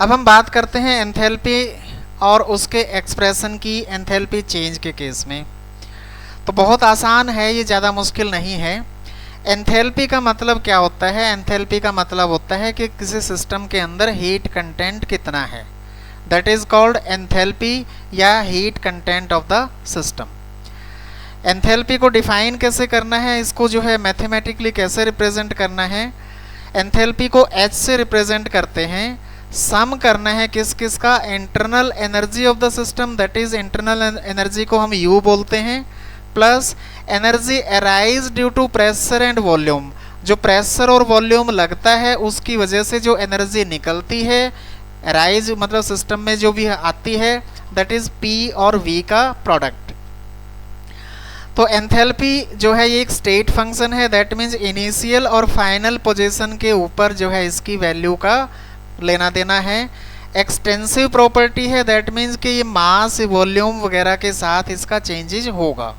अब हम बात करते हैं एंथैल्पी और उसके एक्सप्रेशन की एंथैल्पी चेंज के केस में। तो बहुत आसान है, ये ज़्यादा मुश्किल नहीं है। एंथैल्पी का मतलब क्या होता है? एंथैल्पी का मतलब होता है कि किसी सिस्टम के अंदर हीट कंटेंट कितना है। दैट इज कॉल्ड एंथैल्पी या heat content of the system. Enthalpy को डिफाइन कैसे करना है, इसको जो है मैथमेटिकली कैसे रिप्रेजेंट करना है? एंथैल्पी को H से रिप्रेजेंट करते हैं। सम करना है किस किस का? Internal energy of the system, that is internal energy को हम U बोलते हैं, plus energy arise due to pressure and volume, जो प्रेशर और वॉल्यूम लगता है उसकी वजह से जो एनर्जी निकलती है, अराइज मतलब सिस्टम में जो भी आती है, दैट इज P और V का प्रोडक्ट। तो एंथैल्पी जो है ये एक स्टेट फंक्शन है, दैट मीन्स इनिशियल और फाइनल पोजीशन के ऊपर जो है इसकी वैल्यू का लेना देना है। एक्सटेंसिव प्रॉपर्टी है, दैट मीन्स कि ये मास वॉल्यूम वगैरह के साथ इसका चेंजेज होगा।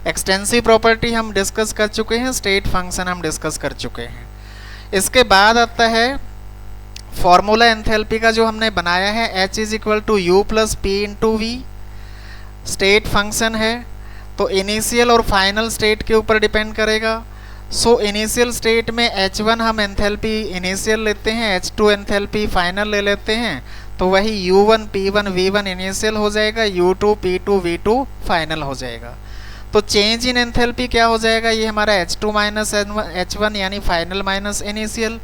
एक्सटेंसिव प्रॉपर्टी हम डिस्कस कर चुके हैं, स्टेट फंक्शन हम डिस्कस कर चुके हैं। इसके बाद आता है फॉर्मूला एंथैल्पी का जो हमने बनाया है, H is equal to U plus P into V। State function है तो इनिशियल और फाइनल स्टेट के ऊपर डिपेंड करेगा। सो इनिशियल स्टेट में H1 हम एंथैल्पी इनिशियल लेते हैं, H2 एंथैल्पी फाइनल ले लेते हैं, तो वही U1 P1 V1 इनिशियल हो जाएगा, U2 P2 V2 फाइनल हो जाएगा। तो चेंज इन एंथैल्पी क्या हो जाएगा? ये हमारा H2 माइनस H1 यानी फाइनल माइनस इनिशियल।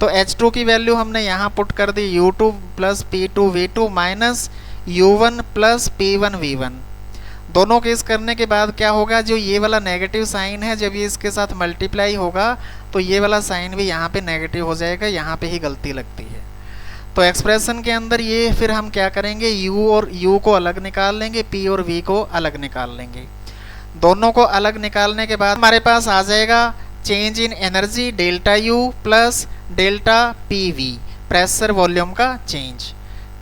तो H2 की वैल्यू हमने यहाँ पुट कर दी U2 plus P2 V2 minus U1 plus P1 V1। दोनों केस करने के बाद क्या होगा? जो ये वाला नेगेटिव साइन है, जब ये इसके साथ मल्टीप्लाई होगा तो ये वाला साइन भी यहाँ पे नेगेटिव हो जाएगा, यहाँ पे ही गलती लगती है। तो एक्सप्रेशन के अंदर ये फिर हम क्या करेंगे? U को अलग निकाल लेंगे, P और V को अलग निकाल लेंगे। दोनों को अलग निकालने के बाद हमारे पास आ जाएगा change in energy delta U plus delta PV, pressure volume का चेंज।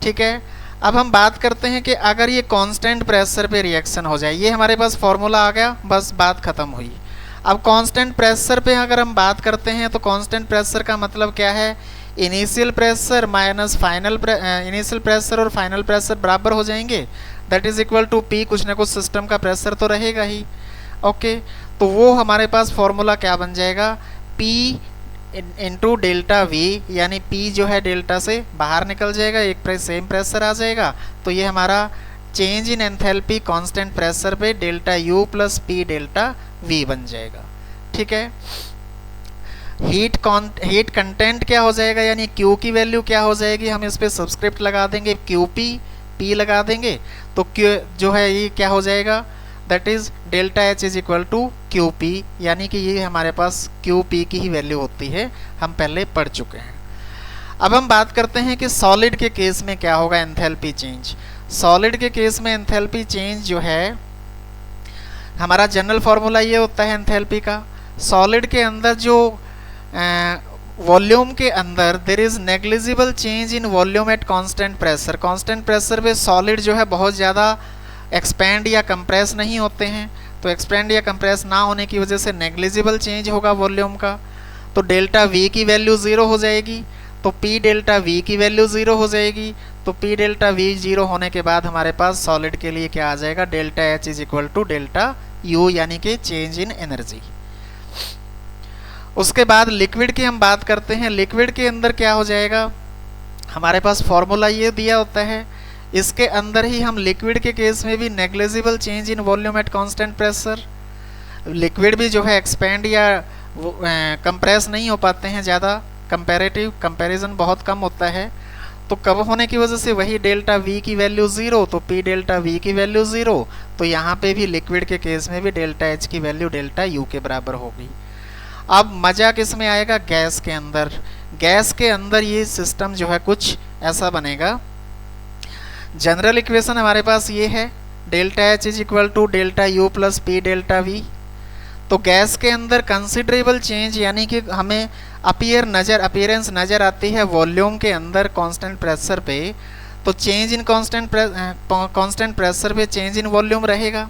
ठीक है, अब हम बात करते हैं कि अगर ये कांस्टेंट प्रेशर पे रिएक्शन हो जाए, ये हमारे पास फॉर्मूला आ गया, बस बात खत्म हुई। अब कांस्टेंट प्रेशर पे अगर हम बात करते हैं तो कांस्टेंट प्रेशर का मतलब क्या है? Initial pressure minus final initial pressure और फाइनल प्रेशर बराबर हो जाएंगे, that is equal to P, कुछ ना कुछ सिस्टम का प्रेशर तो रहेगा ही। ओके, तो वो हमारे पास फॉर्मूला क्या बन जाएगा? P इंटू डेल्टा V, यानी P जो है डेल्टा से बाहर निकल जाएगा, एक सेम प्रेशर आ जाएगा। तो ये हमारा change in enthalpy constant pressure पे delta U plus P delta V बन जाएगा। ठीक है, हीट कंटेंट क्या हो जाएगा, यानी Q की वैल्यू क्या हो जाएगी? हम इस पर सब्सक्रिप्ट लगा देंगे, QP, P लगा देंगे, तो Q जो है ये क्या हो जाएगा? That is delta H is equal to QP, यानी कि ये हमारे पास QP की ही वैल्यू होती है, हम पहले पढ़ चुके हैं। अब हम बात करते हैं कि सॉलिड के केस में क्या होगा एंथैल्पी चेंज। सॉलिड के केस में एंथैल्पी चेंज जो है, हमारा जनरल फॉर्मूला ये होता है एंथैल्पी का। सॉलिड के अंदर जो वॉल्यूम के अंदर there is negligible change in volume at constant pressure. Constant pressure पे सॉलिड जो है बहुत ज़्यादा एक्सपेंड या कंप्रेस नहीं होते हैं, तो एक्सपेंड या कंप्रेस ना होने की वजह से नेग्लिजिबल चेंज होगा वॉल्यूम का। तो डेल्टा V की वैल्यू 0 हो जाएगी, तो P डेल्टा V की वैल्यू 0 हो जाएगी। तो P डेल्टा V 0 होने के बाद हमारे पास सॉलिड के लिए क्या आ जाएगा? Delta H is equal to delta U, यानी कि चेंज इन एनर्जी। उसके बाद लिक्विड की हम बात करते हैं। लिक्विड के अंदर क्या हो जाएगा? हमारे पास फॉर्मूला ये दिया होता है, इसके अंदर ही हम लिक्विड के केस में भी negligible change in volume at constant pressure. Liquid भी जो है एक्सपेंड या कंप्रेस नहीं हो पाते हैं ज़्यादा, कंपैरेटिव कंपैरिजन बहुत कम होता है। तो कब होने की वजह से वही डेल्टा V की वैल्यू 0, तो P डेल्टा V की वैल्यू 0, तो यहाँ पे भी लिक्विड के केस में भी डेल्टा H की वैल्यू डेल्टा U के बराबर होगी। अब मज़ा किस में आएगा? गैस के अंदर। गैस के अंदर ये सिस्टम जो है कुछ ऐसा बनेगा। जनरल इक्वेशन हमारे पास ये है, delta H is equal to delta U plus P delta V। तो गैस के अंदर कंसिडरेबल चेंज, यानी कि हमें अपीयरेंस नज़र आती है वॉल्यूम के अंदर कांस्टेंट प्रेशर पे, तो चेंज इन कांस्टेंट प्रेशर पे चेंज इन वॉल्यूम रहेगा।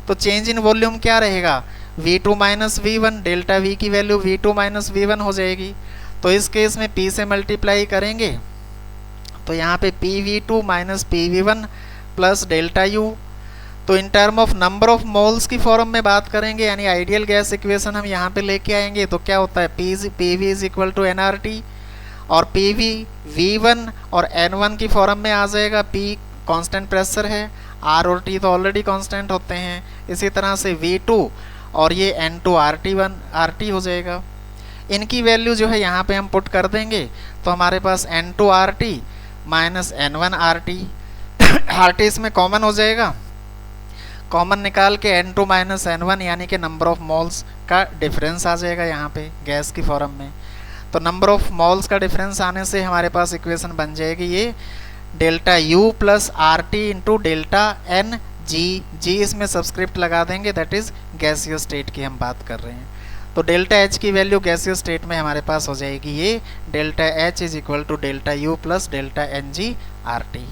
तो चेंज इन वॉल्यूम क्या रहेगा? V2 minus V1, delta V की वैल्यू V2 माइनस V1 हो जाएगी। तो इस केस में P से मल्टीप्लाई करेंगे तो यहाँ पे PV2 minus PV1 plus delta U. तो in term of number of moles की फॉर्म में बात करेंगे, यानी आइडियल गैस इक्वेशन हम यहाँ पे लेके आएंगे, तो क्या होता है PV is equal to nRT, और PV V1 और N1 की फॉर्म में आ जाएगा। P कांस्टेंट प्रेशर है, R और T तो ऑलरेडी कांस्टेंट होते हैं, इसी तरह से V2 और ये N2 RT हो जाएगा। इनकी वैल्यू जो है यहाँ पे हम पुट कर देंगे, तो हमारे पास N2 RT minus N1 RT RT इसमें कॉमन हो जाएगा, कॉमन निकाल के N2 माइनस N1 यानी कि नंबर ऑफ मोल्स का डिफरेंस आ जाएगा यहाँ पे गैस की फॉर्म में। तो नंबर ऑफ मोल्स का डिफरेंस आने से हमारे पास इक्वेशन बन जाएगी ये delta U plus RT into delta N जी इसमें सबस्क्रिप्ट लगा देंगे, दैट इज गैसियस स्टेट की हम बात कर रहे हैं। तो डेल्टा H की वैल्यू गैसियस स्टेट में हमारे पास हो जाएगी ये delta H is equal to delta U plus delta NG RT।